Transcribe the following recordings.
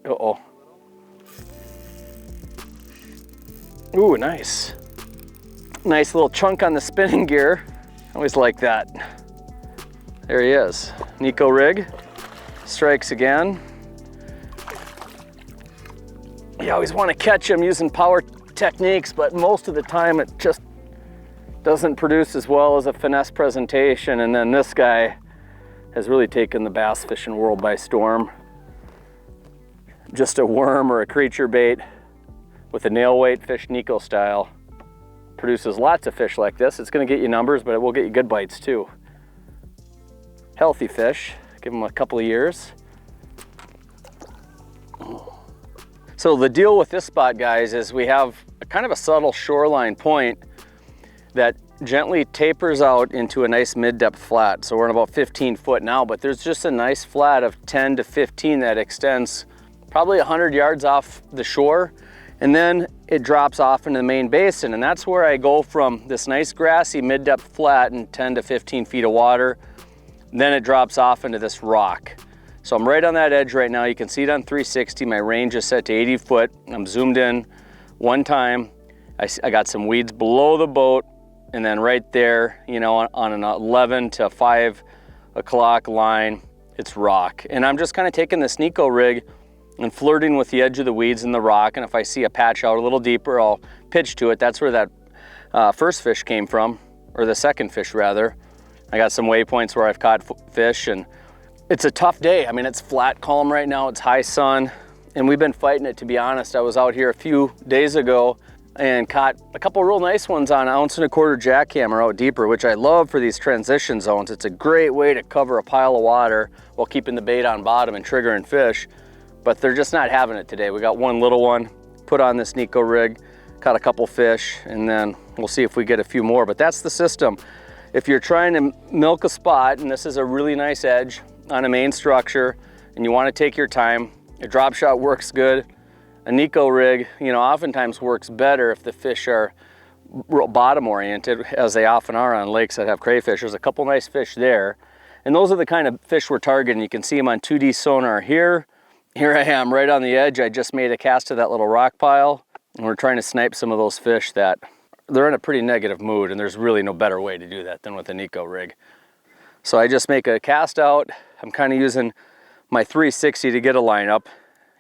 Uh-oh. Ooh, nice. Nice little chunk on the spinning gear. Always like that. There he is. Neko rig. Strikes again. You always want to catch him using power techniques, but most of the time it just doesn't produce as well as a finesse presentation. And then this guy has really taken the bass fishing world by storm. Just a worm or a creature bait with a nail weight fish, Neko style. Produces lots of fish like this. It's going to get you numbers, but it will get you good bites too. Healthy fish. Give them a couple of years. So the deal with this spot, guys, is we have kind of a subtle shoreline point that gently tapers out into a nice mid-depth flat. So we're in about 15 foot now, but there's just a nice flat of 10 to 15 that extends probably 100 yards off the shore, and then it drops off into the main basin. And that's where I go from this nice grassy mid-depth flat and 10 to 15 feet of water. Then it drops off into this rock. So I'm right on that edge right now. You can see it on 360. My range is set to 80 foot. I'm zoomed in one time. I got some weeds below the boat, and then right there, you know, on an 11 to 5 o'clock line, it's rock. And I'm just kind of taking this Neko rig and flirting with the edge of the weeds and the rock. And if I see a patch out a little deeper, I'll pitch to it. That's where that first fish came from, or the second fish rather. I got some waypoints where I've caught fish, and it's a tough day. I mean, it's flat calm right now, it's high sun, and we've been fighting it, to be honest. I was out here a few days ago and caught a couple real nice ones on 1 1/4 ounce jackhammer out deeper, which I love for these transition zones. It's a great way to cover a pile of water while keeping the bait on bottom and triggering fish, but they're just not having it today. We got one little one, put on this Neko rig, caught a couple fish, and then we'll see if we get a few more, but that's the system. If you're trying to milk a spot, and this is a really nice edge on a main structure, and you want to take your time, a drop shot works good. A Neko rig, you know, oftentimes works better if the fish are bottom oriented, as they often are on lakes that have crayfish. There's a couple nice fish there, and those are the kind of fish we're targeting. You can see them on 2D sonar here. Here I am right on the edge. I just made a cast to that little rock pile, and we're trying to snipe some of those fish that they're in a pretty negative mood, and there's really no better way to do that than with a Neko rig. So I just make a cast out. I'm kind of using my 360 to get a lineup.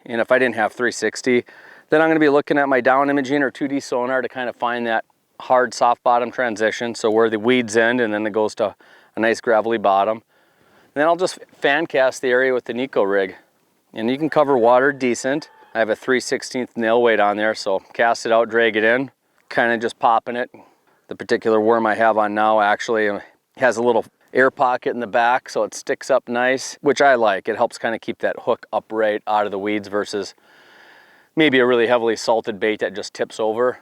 And if I didn't have 360, then I'm going to be looking at my down imaging or 2D sonar to kind of find that hard soft bottom transition. So where the weeds end and then it goes to a nice gravelly bottom. And then I'll just fan cast the area with the Neko rig. And you can cover water decent. I have a 3/16 nail weight on there, so cast it out, drag it in, kind of just popping it. The particular worm I have on now actually has a little air pocket in the back, so it sticks up nice, which I like. It helps kind of keep that hook upright out of the weeds versus maybe a really heavily salted bait that just tips over,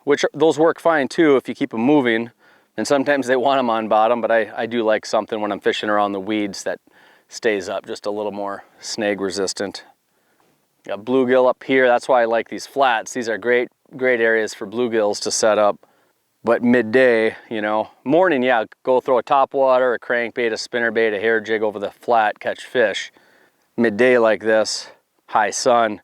which those work fine too if you keep them moving. And sometimes they want them on bottom, but I do like something when I'm fishing around the weeds that stays up, just a little more snag resistant. Got bluegill up here. That's why I like these flats. These are great areas for bluegills to set up. But midday, you know, morning, yeah, go throw a topwater, a crankbait, a spinnerbait, a hair jig over the flat, catch fish. Midday like this, high sun,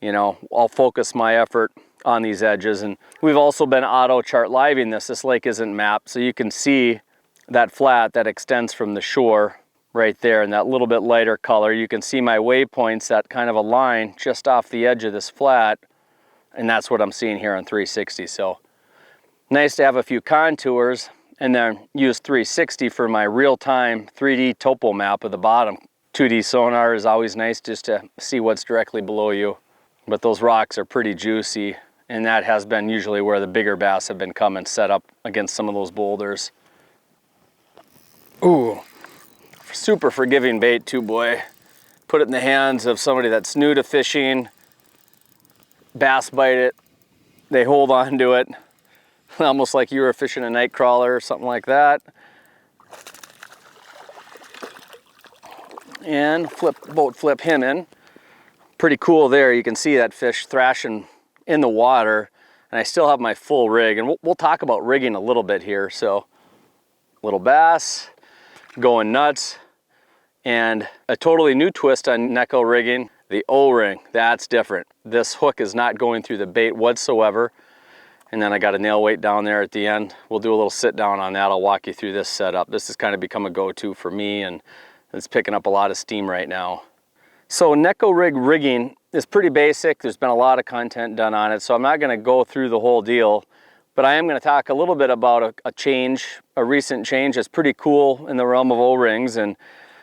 you know, I'll focus my effort on these edges. And we've also been auto chart living this. This lake isn't mapped, so you can see that flat that extends from the shore right there in that little bit lighter color. You can see my waypoints, that kind of a line just off the edge of this flat, and that's what I'm seeing here on 360. So nice to have a few contours and then use 360 for my real-time 3D topo map of the bottom. 2D sonar is always nice just to see what's directly below you, but those rocks are pretty juicy, and that has been usually where the bigger bass have been coming set up against some of those boulders. Ooh, super forgiving bait too, boy. Put it in the hands of somebody that's new to fishing, bass bite it, they hold on to it, almost like you were fishing a night crawler or something like that. And boat flip him in. Pretty cool there. You can see that fish thrashing in the water, and I still have my full rig. And we'll talk about rigging a little bit here. So little bass, going nuts, and a totally new twist on Neko rigging. The O-ring, that's different. This hook is not going through the bait whatsoever. And then I got a nail weight down there at the end. We'll do a little sit down on that. I'll walk you through this setup. This has kind of become a go-to for me, and it's picking up a lot of steam right now. So Neko rig rigging is pretty basic. There's been a lot of content done on it, so I'm not gonna go through the whole deal, but I am gonna talk a little bit about a recent change that's pretty cool in the realm of O-rings. And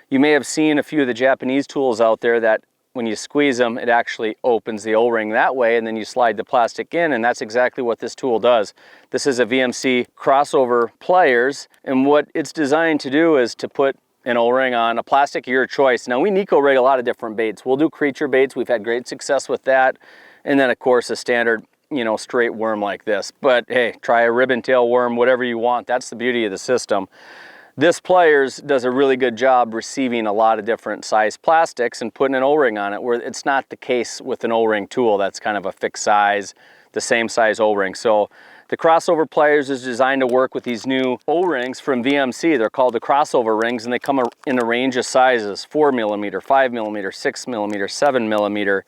you may have seen a few of the Japanese tools out there that when you squeeze them, it actually opens the O-ring that way, and then you slide the plastic in, and that's exactly what this tool does. This is a VMC crossover pliers, and what it's designed to do is to put an O-ring on a plastic of your choice. Now, we Neko rig a lot of different baits. We'll do creature baits. We've had great success with that. And then, of course, a standard, you know, straight worm like this. But hey, try a ribbon tail worm, whatever you want. That's the beauty of the system. This pliers does a really good job receiving a lot of different size plastics and putting an O-ring on it, where it's not the case with an O-ring tool that's kind of a fixed size, the same size O-ring. So the crossover pliers is designed to work with these new O-rings from VMC. They're called the crossover rings, and they come in a range of sizes: 4mm, 5mm, 6mm, 7mm.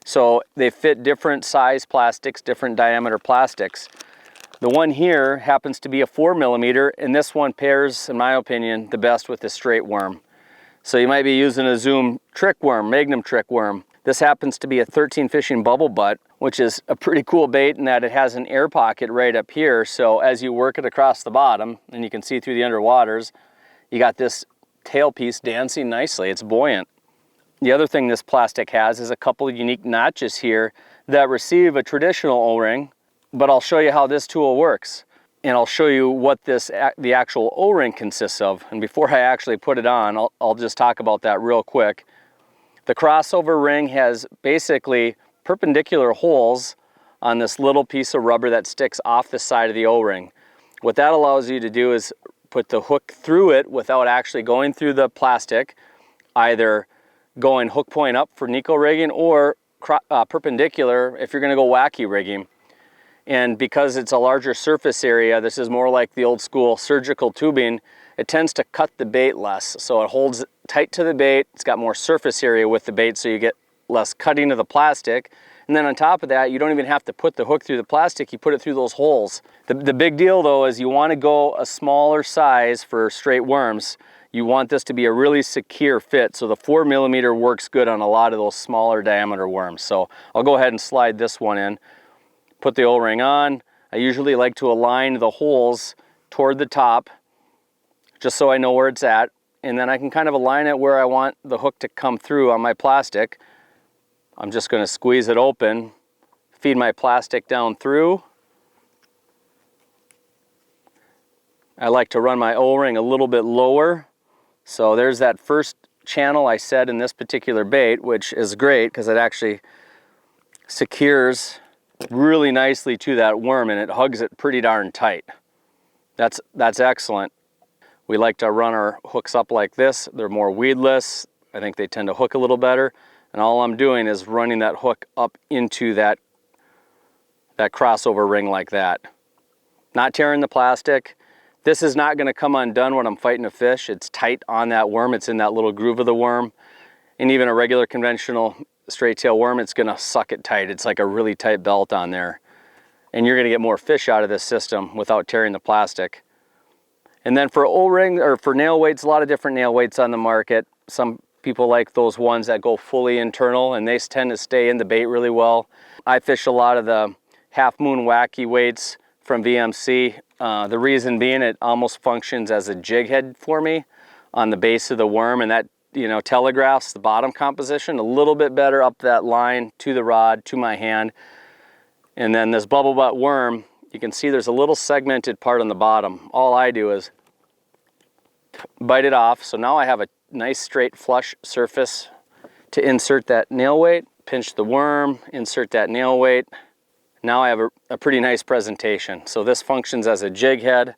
So they fit different size plastics, different diameter plastics. The one here happens to be a 4mm, and this one pairs, in my opinion, the best with the straight worm. So you might be using a Zoom trick worm, Magnum trick worm. This happens to be a 13 fishing bubble butt, which is a pretty cool bait in that it has an air pocket right up here. So as you work it across the bottom, and you can see through the underwaters, you got this tail piece dancing nicely. It's buoyant. The other thing this plastic has is a couple of unique notches here that receive a traditional O-ring, but I'll show you how this tool works, and I'll show you what the actual O-ring consists of. And before I actually put it on, I'll just talk about that real quick. The crossover ring has basically perpendicular holes on this little piece of rubber that sticks off the side of the O-ring. What that allows you to do is put the hook through it without actually going through the plastic, either going hook point up for Neko rigging or perpendicular if you're gonna go wacky rigging. And because it's a larger surface area, this is more like the old school surgical tubing, it tends to cut the bait less. So it holds tight to the bait, it's got more surface area with the bait, so you get less cutting of the plastic. And then on top of that, you don't even have to put the hook through the plastic, you put it through those holes. The big deal though is you wanna go a smaller size for straight worms. You want this to be a really secure fit, so the 4mm works good on a lot of those smaller diameter worms. So I'll go ahead and slide this one in. Put the O-ring on. I usually like to align the holes toward the top, just so I know where it's at. And then I can kind of align it where I want the hook to come through on my plastic. I'm just gonna squeeze it open, feed my plastic down through. I like to run my O-ring a little bit lower. So there's that first channel I said in this particular bait, which is great because it actually secures really nicely to that worm, and it hugs it pretty darn tight. That's excellent. We like to run our hooks up like this. They're more weedless. I think they tend to hook a little better. And all I'm doing is running that hook up into that crossover ring like that. Not tearing the plastic. This is not gonna come undone when I'm fighting a fish. It's tight on that worm. It's in that little groove of the worm. And even a regular conventional straight tail worm, it's gonna suck it tight. It's like a really tight belt on there. And you're gonna get more fish out of this system without tearing the plastic. And then for O-ring, or for nail weights, a lot of different nail weights on the market. Some people like those ones that go fully internal, and they tend to stay in the bait really well. I fish a lot of the half moon wacky weights from VMC. The reason being, it almost functions as a jig head for me on the base of the worm, and that, you know, telegraphs the bottom composition a little bit better up that line to the rod, to my hand. And then this bubble butt worm, you can see there's a little segmented part on the bottom. All I do is bite it off. So now I have a nice straight flush surface to insert that nail weight, pinch the worm, insert that nail weight. Now I have a pretty nice presentation. So this functions as a jig head.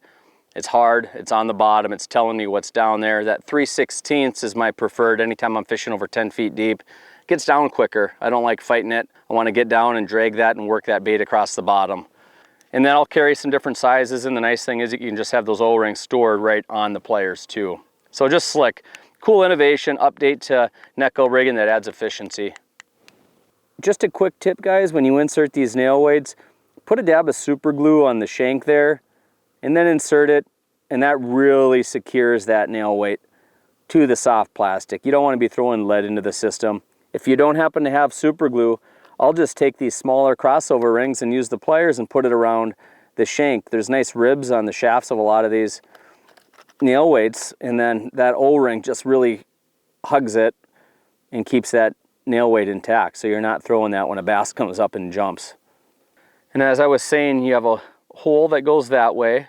It's hard, it's on the bottom, it's telling me what's down there. That 3/16 is my preferred anytime I'm fishing over 10 feet deep. It gets down quicker. I don't like fighting it. I want to get down and drag that and work that bait across the bottom. And then I'll carry some different sizes, and the nice thing is you can just have those O-rings stored right on the pliers too. So just slick. Cool innovation, update to Neko rigging that adds efficiency. just a quick tip, guys, when you insert these nail weights, put a dab of super glue on the shank there and then insert it, and that really secures that nail weight to the soft plastic. You don't want to be throwing lead into the system. If you don't happen to have super glue, I'll just take these smaller crossover rings and use the pliers and put it around the shank. There's nice ribs on the shafts of a lot of these nail weights, and then that O-ring just really hugs it and keeps that nail weight intact, so you're not throwing that when a bass comes up and jumps. And as I was saying, you have a hole that goes that way,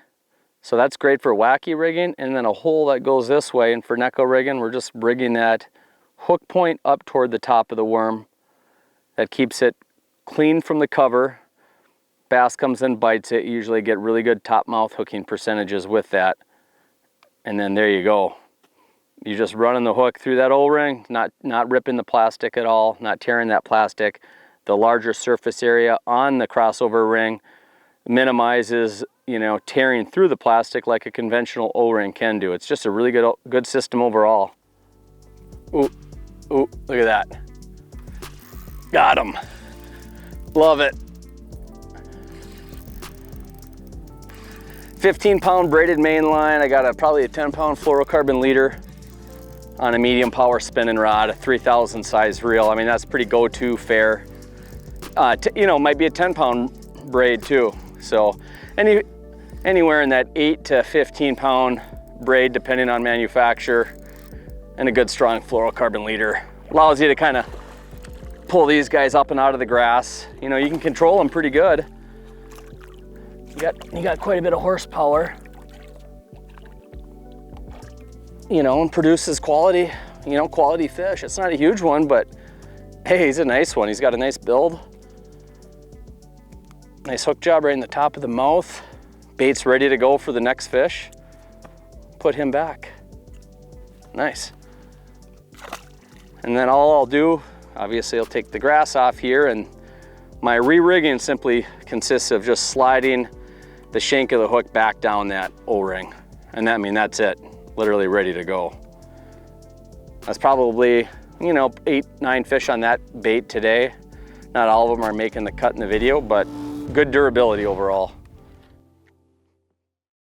so that's great for wacky rigging, and then a hole that goes this way, and for Neko rigging, we're just rigging that hook point up toward the top of the worm. That keeps it clean from the cover. Bass comes in, bites it, you usually get really good top mouth hooking percentages with that. And then there you go. You're just running the hook through that O-ring, not ripping the plastic at all, not tearing that plastic. The larger surface area on the crossover ring minimizes, you know, tearing through the plastic like a conventional O-ring can do. It's just a really good system overall. Ooh, ooh, look at that. Got him. Love it. 15-pound braided main line. I got probably a 10-pound fluorocarbon leader on a medium power spinning rod, a 3,000 size reel. I mean, that's pretty go-to fare. You know, might be a 10-pound braid too. So anywhere in that 8 to 15-pound braid, depending on manufacturer, and a good strong fluorocarbon leader. Allows you to kind of pull these guys up and out of the grass. You know, you can control them pretty good. You got quite a bit of horsepower. You know, and produces quality, you know, quality fish. It's not a huge one, but hey, he's a nice one. He's got a nice build. Nice hook job right in the top of the mouth. Bait's ready to go for the next fish. Put him back. Nice. And then all I'll do, obviously I'll take the grass off here, and my re-rigging simply consists of just sliding the shank of the hook back down that O-ring. And that, I mean, that's it, literally ready to go. That's probably, you know, 8, 9 fish on that bait today. Not all of them are making the cut in the video, but good durability overall.